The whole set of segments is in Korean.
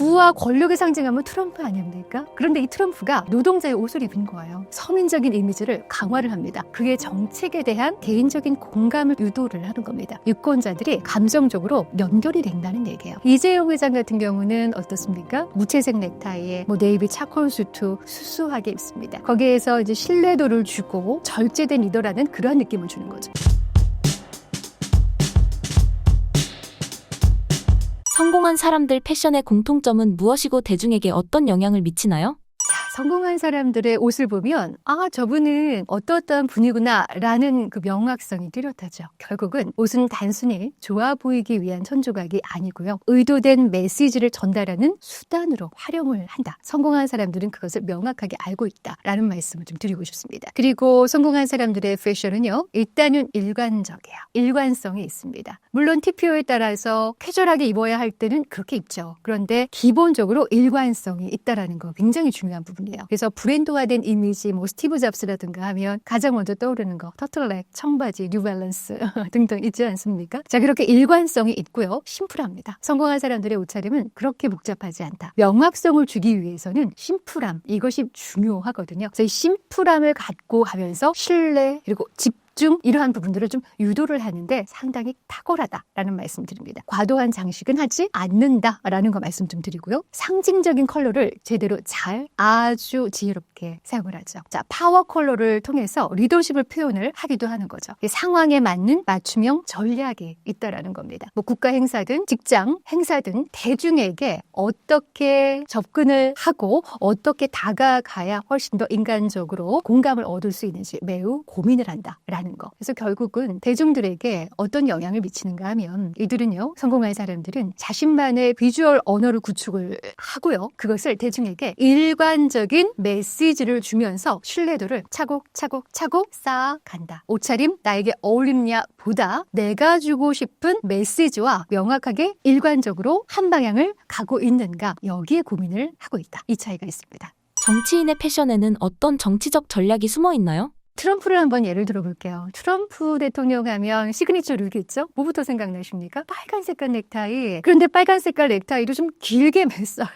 부와 권력을 상징하면 트럼프 아닙니까? 그런데 이 트럼프가 노동자의 옷을 입은 거예요. 서민적인 이미지를 강화를 합니다. 그의 정책에 대한 개인적인 공감을 유도를 하는 겁니다. 유권자들이 감정적으로 연결이 된다는 얘기예요. 이재용 회장 같은 경우는 어떻습니까? 무채색 넥타이에 네이비 차콜 수트 수수하게 입습니다. 거기에서 이제 신뢰도를 주고 절제된 리더라는 그러한 느낌을 주는 거죠. 성공한 사람들 패션의 공통점은 무엇이고 대중에게 어떤 영향을 미치나요? 성공한 사람들의 옷을 보면 저분은 어떠한 분이구나 라는 그 명확성이 뚜렷하죠. 결국은 옷은 단순히 좋아 보이기 위한 천조각이 아니고요. 의도된 메시지를 전달하는 수단으로 활용을 한다. 성공한 사람들은 그것을 명확하게 알고 있다라는 말씀을 좀 드리고 싶습니다. 그리고 성공한 사람들의 패션은요. 일단은 일관적이에요. 일관성이 있습니다. 물론 TPO에 따라서 캐주얼하게 입어야 할 때는 그렇게 입죠. 그런데 기본적으로 일관성이 있다는 거 굉장히 중요한 부분이에요. 그래서 브랜드화된 이미지, 스티브 잡스라든가 하면 가장 먼저 떠오르는 거 터틀넥, 청바지, 뉴발란스 등등 있지 않습니까? 자, 그렇게 일관성이 있고요. 심플합니다. 성공한 사람들의 옷차림은 그렇게 복잡하지 않다. 명확성을 주기 위해서는 심플함, 이것이 중요하거든요. 그래서 이 심플함을 갖고 가면서 신뢰 그리고 집중 이러한 부분들을 좀 유도를 하는데 상당히 탁월하다라는 말씀 드립니다. 과도한 장식은 하지 않는다라는 거 말씀 좀 드리고요. 상징적인 컬러를 제대로 잘 아주 지혜롭게 사용을 하죠. 자, 파워 컬러를 통해서 리더십을 표현을 하기도 하는 거죠. 상황에 맞는 맞춤형 전략이 있다라는 겁니다. 국가 행사든 직장 행사든 대중에게 어떻게 접근을 하고 어떻게 다가가야 훨씬 더 인간적으로 공감을 얻을 수 있는지 매우 고민을 한다라는 거. 그래서 결국은 대중들에게 어떤 영향을 미치는가 하면 이들은요, 성공한 사람들은 자신만의 비주얼 언어를 구축을 하고요. 그것을 대중에게 일관적인 메시지를 주면서 신뢰도를 차곡차곡 쌓아간다. 옷차림 나에게 어울리냐 보다 내가 주고 싶은 메시지와 명확하게 일관적으로 한 방향을 가고 있는가, 여기에 고민을 하고 있다. 이 차이가 있습니다. 정치인의 패션에는 어떤 정치적 전략이 숨어 있나요? 트럼프를 한번 예를 들어볼게요. 트럼프 대통령 하면 시그니처 룩이 있죠? 뭐부터 생각나십니까? 빨간 색깔 넥타이. 그런데 빨간 색깔 넥타이도 좀 길게 맸어요.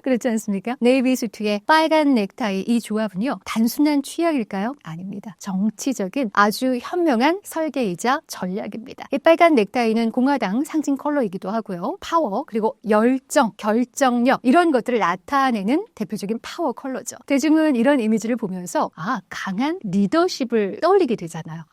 그렇지 않습니까? 네이비 수트에 빨간 넥타이, 이 조합은요, 단순한 취향일까요? 아닙니다. 정치적인 아주 현명한 설계이자 전략입니다. 이 빨간 넥타이는 공화당 상징 컬러이기도 하고요. 파워, 그리고 열정, 결정력, 이런 것들을 나타내는 대표적인 파워 컬러죠. 대중은 이런 이미지를 보면서 강한 리더십을 떠올리게 되잖아요.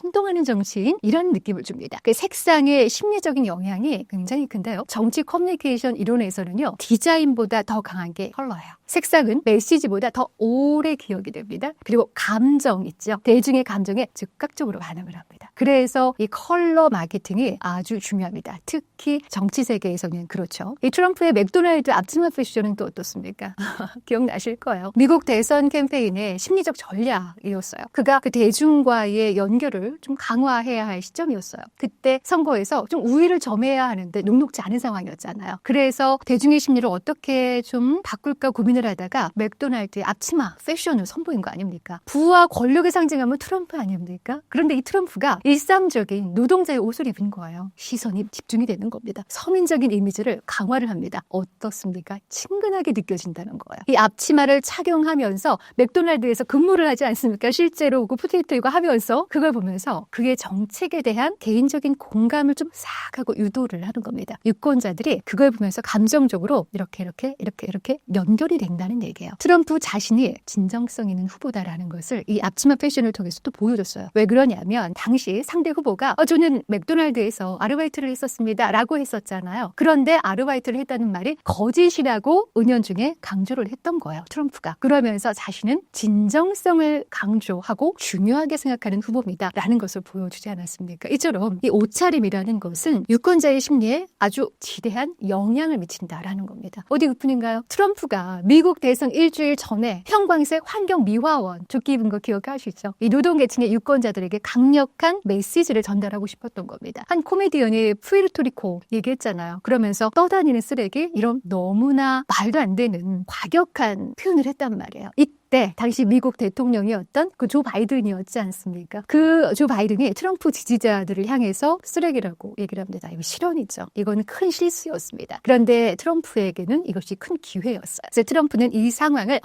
행동하는 정치인, 이런 느낌을 줍니다. 그 색상의 심리적인 영향이 굉장히 큰데요. 정치 커뮤니케이션 이론에서는요, 디자인보다 더 강한 게 컬러예요. 색상은 메시지보다 더 오래 기억이 됩니다. 그리고 감정 있죠. 대중의 감정에 즉각적으로 반응을 합니다. 그래서 이 컬러 마케팅이 아주 중요합니다. 특히 정치 세계에서는 그렇죠. 이 트럼프의 맥도날드 앞치마 패션은 또 어떻습니까? 기억나실 거예요. 미국 대선 캠페인의 심리적 전략이었어요. 그가 그 대중과의 연결을 좀 강화해야 할 시점이었어요. 그때 선거에서 좀 우위를 점해야 하는데 녹록지 않은 상황이었잖아요. 그래서 대중의 심리를 어떻게 좀 바꿀까 고민을 하다가 맥도날드의 앞치마 패션을 선보인 거 아닙니까? 부와 권력을 상징하면 트럼프 아닙니까? 그런데 이 트럼프가 일상적인 노동자의 옷을 입은 거예요. 시선이 집중이 되는 겁니다. 서민적인 이미지를 강화를 합니다. 어떻습니까? 친근하게 느껴진다는 거예요. 이 앞치마를 착용하면서 맥도날드에서 근무를 하지 않습니까? 실제로 오고 포테이토 이거 하면서 그걸 보면서 그의 정책에 대한 개인적인 공감을 좀 싹 하고 유도를 하는 겁니다. 유권자들이 그걸 보면서 감정적으로 이렇게 연결이 된다는 얘기예요. 트럼프 자신이 진정성 있는 후보다라는 것을 이 앞치마 패션을 통해서 또 보여줬어요. 왜 그러냐면 당시 상대 후보가 저는 맥도날드에서 아르바이트를 했었습니다 라고 했었잖아요. 그런데 아르바이트를 했다는 말이 거짓이라고 은연중에 강조를 했던 거예요. 트럼프가. 그러면서 자신은 진정성을 강조하고 중요하게 생각하는 후보입니다 라는 것을 보여주지 않았습니까? 이처럼 이 옷차림이라는 것은 유권자의 심리에 아주 지대한 영향을 미친다라는 겁니다. 어디 그뿐인가요? 트럼프가 미국 대선 일주일 전에 형광색 환경미화원 조끼 입은 거 기억하시죠? 이 노동계층의 유권자들에게 강력한 메시지를 전달하고 싶었던 겁니다. 한 코미디언이 푸에르토리코 얘기했잖아요. 그러면서 떠다니는 쓰레기, 이런 너무나 말도 안 되는 과격한 표현을 했단 말이에요. 이 때 당시 미국 대통령이었던 그 조 바이든이었지 않습니까? 그 조 바이든이 트럼프 지지자들을 향해서 쓰레기라고 얘기를 합니다. 이거 실언이죠. 이거는 큰 실수였습니다. 그런데 트럼프에게는 이것이 큰 기회였어요. 그래서 트럼프는 이 상황을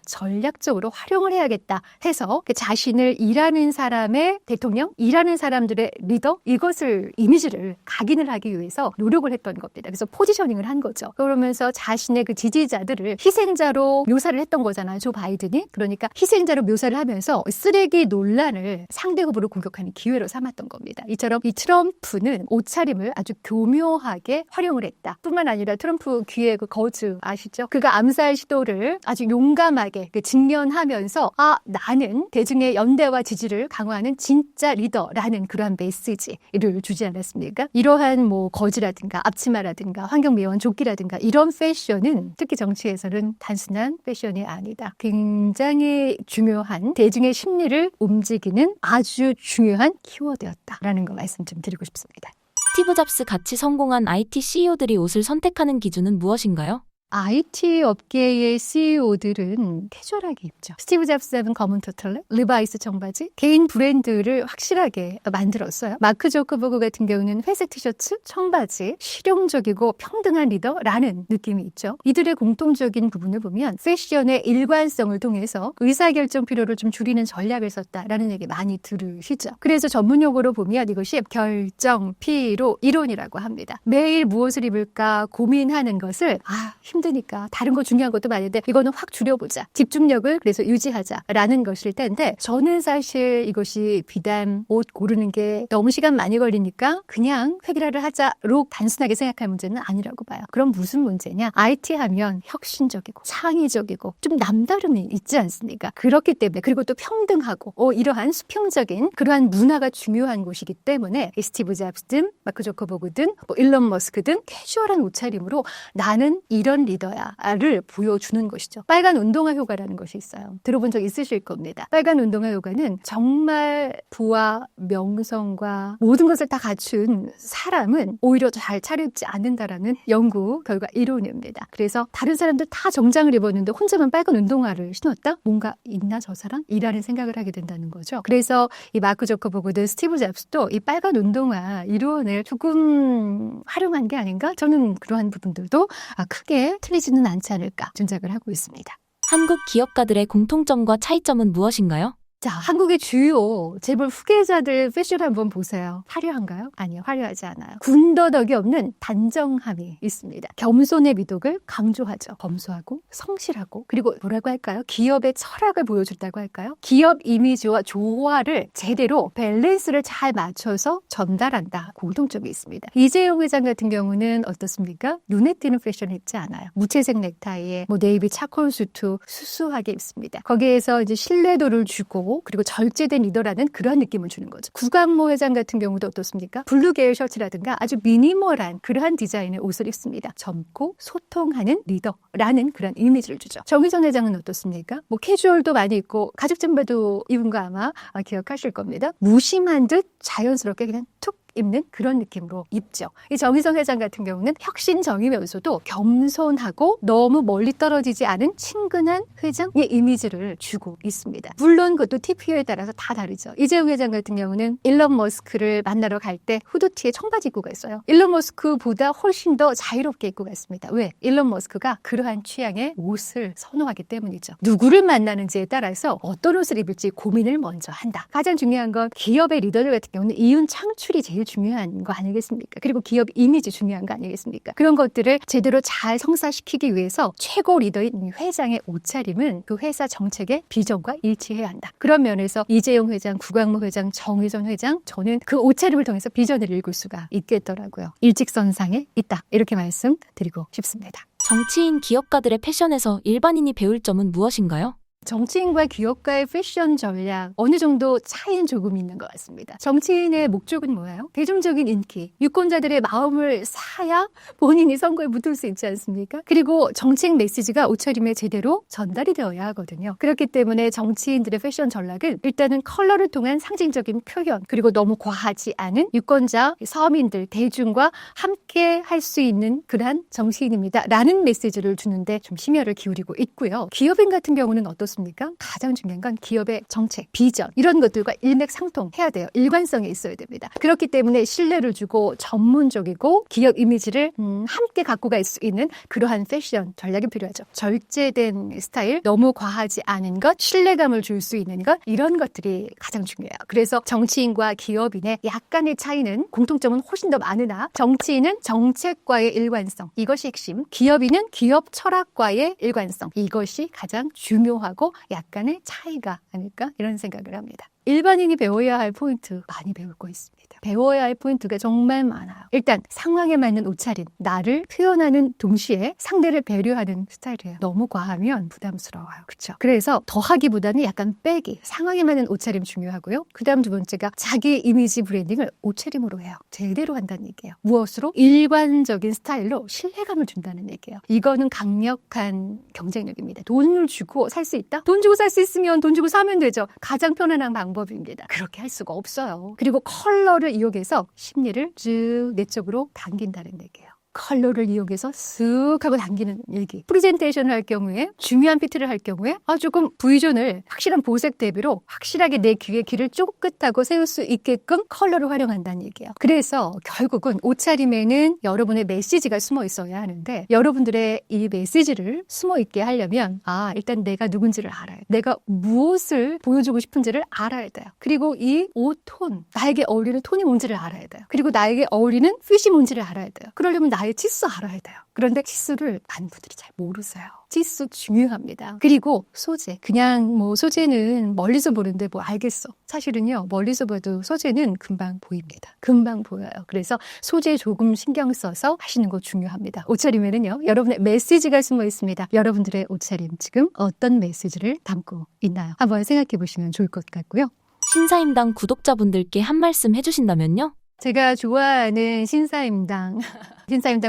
전략적으로 활용을 해야겠다 해서 자신을 일하는 사람의 대통령, 일하는 사람들의 리더, 이것을 이미지를 각인을 하기 위해서 노력을 했던 겁니다. 그래서 포지셔닝을 한 거죠. 그러면서 자신의 그 지지자들을 희생자로 묘사를 했던 거잖아요. 조 바이든이. 그러니까 희생자로 묘사를 하면서 쓰레기 논란을 상대 후보를 공격하는 기회로 삼았던 겁니다. 이처럼 이 트럼프는 옷차림을 아주 교묘하게 활용을 했다. 뿐만 아니라 트럼프 귀에 그 거즈 아시죠? 그가 암살 시도를 아주 용감하게 직면하면서 나는 대중의 연대와 지지를 강화하는 진짜 리더라는 그러한 메시지를 주지 않았습니까? 이러한 거즈라든가 앞치마라든가 환경미화원 조끼라든가 이런 패션은 특히 정치에서는 단순한 패션이 아니다. 굉장히 중요한 대중의 심리를 움직이는 아주 중요한 키워드였다라는 거 말씀 좀 드리고 싶습니다. 스티브 잡스 같이 성공한 IT CEO들이 옷을 선택하는 기준은 무엇인가요? IT 업계의 CEO들은 캐주얼하게 입죠. 스티브 잡스는 검은 토틀렛, 리바이스 청바지, 개인 브랜드를 확실하게 만들었어요. 마크 조커버그 같은 경우는 회색 티셔츠, 청바지, 실용적이고 평등한 리더라는 느낌이 있죠. 이들의 공통적인 부분을 보면 패션의 일관성을 통해서 의사결정 필요를 좀 줄이는 전략을 썼다라는 얘기 많이 들으시죠. 그래서 전문용어로 보면 이것이 결정 피로 이론이라고 합니다. 매일 무엇을 입을까 고민하는 것을 힘드니까 다른 거 중요한 것도 많은데 이거는 확 줄여보자. 집중력을 그래서 유지하자라는 것일 텐데 저는 사실 이것이 비단 옷 고르는 게 너무 시간 많이 걸리니까 그냥 획일화를 하자로 단순하게 생각할 문제는 아니라고 봐요. 그럼 무슨 문제냐? IT 하면 혁신적이고 창의적이고 좀 남다름이 있지 않습니까? 그렇기 때문에 그리고 또 평등하고 이러한 수평적인 그러한 문화가 중요한 곳이기 때문에 스티브 잡스든 마크 조커버그든 일론 머스크든 캐주얼한 옷차림으로 나는 이런 리더야를 보여주는 것이죠. 빨간 운동화 효과라는 것이 있어요. 들어본 적 있으실 겁니다. 빨간 운동화 효과는 정말 부와 명성과 모든 것을 다 갖춘 사람은 오히려 잘 차려입지 않는다라는 연구 결과 이론입니다. 그래서 다른 사람들 다 정장을 입었는데 혼자만 빨간 운동화를 신었다? 뭔가 있나 저 사람? 이라는 생각을 하게 된다는 거죠. 그래서 이 마크 조커버그든 스티브 잡스도 이 빨간 운동화 이론을 조금 활용한 게 아닌가? 저는 그러한 부분들도 크게 틀리지는 않지 않을까 짐작을 하고 있습니다. 한국 기업가들의 공통점과 차이점은 무엇인가요? 자, 한국의 주요 재벌 후계자들 패션 한번 보세요. 화려한가요? 아니요, 화려하지 않아요. 군더더기 없는 단정함이 있습니다. 겸손의 미덕을 강조하죠. 검소하고 성실하고 그리고 뭐라고 할까요? 기업의 철학을 보여줬다고 할까요? 기업 이미지와 조화를 제대로 밸런스를 잘 맞춰서 전달한다. 공통점이 있습니다. 이재용 회장 같은 경우는 어떻습니까? 눈에 띄는 패션을 입지 않아요. 무채색 넥타이에 네이비 차콜 수트 수수하게 입습니다. 거기에서 이제 신뢰도를 주고 그리고 절제된 리더라는 그런 느낌을 주는 거죠. 구광모 회장 같은 경우도 어떻습니까? 블루 계열 셔츠라든가 아주 미니멀한 그러한 디자인의 옷을 입습니다. 젊고 소통하는 리더라는 그런 이미지를 주죠. 정의선 회장은 어떻습니까? 캐주얼도 많이 입고 가죽 잠바도 입은 거 아마 기억하실 겁니다. 무심한 듯 자연스럽게 그냥 툭 입는 그런 느낌으로 입죠. 이 정의선 회장 같은 경우는 혁신정이면서도 겸손하고 너무 멀리 떨어지지 않은 친근한 회장의 이미지를 주고 있습니다. 물론 그것도 TPO에 따라서 다 다르죠. 이재용 회장 같은 경우는 일론 머스크를 만나러 갈 때 후드티에 청바지 입고 갔어요. 일론 머스크보다 훨씬 더 자유롭게 입고 갔습니다. 왜? 일론 머스크가 그러한 취향의 옷을 선호하기 때문이죠. 누구를 만나는지에 따라서 어떤 옷을 입을지 고민을 먼저 한다. 가장 중요한 건 기업의 리더들 같은 경우는 이윤 창출이 제일 중요한 거 아니겠습니까? 그리고 기업 이미지 중요한 거 아니겠습니까? 그런 것들을 제대로 잘 성사시키기 위해서 최고 리더인 회장의 옷차림은 그 회사 정책의 비전과 일치해야 한다. 그런 면에서 이재용 회장, 구광모 회장, 정의선 회장 저는 그 옷차림을 통해서 비전을 읽을 수가 있겠더라고요. 일직선상에 있다. 이렇게 말씀드리고 싶습니다. 정치인, 기업가들의 패션에서 일반인이 배울 점은 무엇인가요? 정치인과 기업가의 패션 전략 어느 정도 차이는 조금 있는 것 같습니다. 정치인의 목적은 뭐예요? 대중적인 인기, 유권자들의 마음을 사야 본인이 선거에 붙을 수 있지 않습니까? 그리고 정책 메시지가 옷차림에 제대로 전달이 되어야 하거든요. 그렇기 때문에 정치인들의 패션 전략은 일단은 컬러를 통한 상징적인 표현, 그리고 너무 과하지 않은 유권자, 서민들, 대중과 함께 할 수 있는 그러한 정치인입니다. 라는 메시지를 주는데 좀 심혈을 기울이고 있고요. 기업인 같은 경우는 어떻습니까? 어떻습니까? 가장 중요한 건 기업의 정책, 비전 이런 것들과 일맥상통해야 돼요. 일관성이 있어야 됩니다. 그렇기 때문에 신뢰를 주고 전문적이고 기업 이미지를 함께 갖고 갈 수 있는 그러한 패션 전략이 필요하죠. 절제된 스타일, 너무 과하지 않은 것, 신뢰감을 줄 수 있는 것 이런 것들이 가장 중요해요. 그래서 정치인과 기업인의 약간의 차이는 공통점은 훨씬 더 많으나 정치인은 정책과의 일관성 이것이 핵심, 기업인은 기업 철학과의 일관성 이것이 가장 중요하고 약간의 차이가 아닐까 이런 생각을 합니다. 일반인이 배워야 할 포인트 많이 배울 거 있습니다. 배워야 할 포인트가 정말 많아요. 일단 상황에 맞는 옷차림, 나를 표현하는 동시에 상대를 배려하는 스타일이에요. 너무 과하면 부담스러워요. 그렇죠? 그래서 더하기보다는 약간 빼기, 상황에 맞는 옷차림 중요하고요. 그 다음 두 번째가 자기 이미지 브랜딩을 옷차림으로 해요. 제대로 한다는 얘기예요. 무엇으로? 일관적인 스타일로 신뢰감을 준다는 얘기예요. 이거는 강력한 경쟁력입니다. 돈을 주고 살 수 있다? 돈 주고 살 수 있으면 돈 주고 사면 되죠. 가장 편안한 방법입니다. 그렇게 할 수가 없어요. 그리고 컬러를 이용해서 심리를 쭉 내적으로 당긴다는 얘기예요. 컬러를 이용해서 쓱 하고 당기는 얘기. 프레젠테이션을 할 경우에 중요한 PT를 할 경우에 조금 V존을 확실한 보색 대비로 확실하게 내 귀에 귀를 쫑긋하고 세울 수 있게끔 컬러를 활용한다는 얘기예요. 그래서 결국은 옷차림에는 여러분의 메시지가 숨어 있어야 하는데 여러분들의 이 메시지를 숨어 있게 하려면 일단 내가 누군지를 알아야 돼. 내가 무엇을 보여주고 싶은지를 알아야 돼요. 그리고 이 옷 톤, 나에게 어울리는 톤이 뭔지를 알아야 돼요. 그리고 나에게 어울리는 핏이 뭔지를 알아야 돼요. 그러려면 나의 치수 알아야 돼요. 그런데 치수를 많은 분들이 잘 모르세요. 치수 중요합니다. 그리고 소재. 그냥 소재는 멀리서 보는데 알겠어. 사실은요, 멀리서 봐도 소재는 금방 보입니다. 금방 보여요. 그래서 소재 조금 신경 써서 하시는 거 중요합니다. 옷차림에는요, 여러분의 메시지가 숨어 있습니다. 여러분들의 옷차림 지금 어떤 메시지를 담고 있나요? 한번 생각해 보시면 좋을 것 같고요. 신사임당 구독자분들께 한 말씀 해주신다면요? 제가 좋아하는 신사임당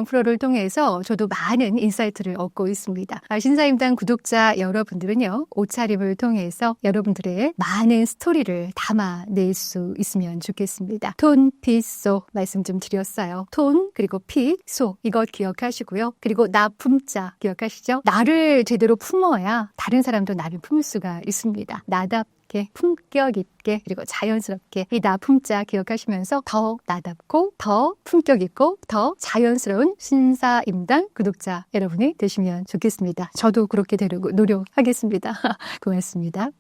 프로를 통해서 저도 많은 인사이트를 얻고 있습니다. 신사임당 구독자 여러분들은요, 옷차림을 통해서 여러분들의 많은 스토리를 담아낼 수 있으면 좋겠습니다. 톤, 핏, 소 말씀 좀 드렸어요. 톤, 그리고 핏, 소 이것 기억하시고요. 그리고 나 품자 기억하시죠? 나를 제대로 품어야 다른 사람도 나를 품을 수가 있습니다. 나답게 품격 있게 그리고 자연스럽게 이 나 품자 기억하시면서 더 나답고 더 품격 있고 더 자연스러운 신사임당 구독자 여러분이 되시면 좋겠습니다. 저도 그렇게 되려고 노력하겠습니다. 고맙습니다.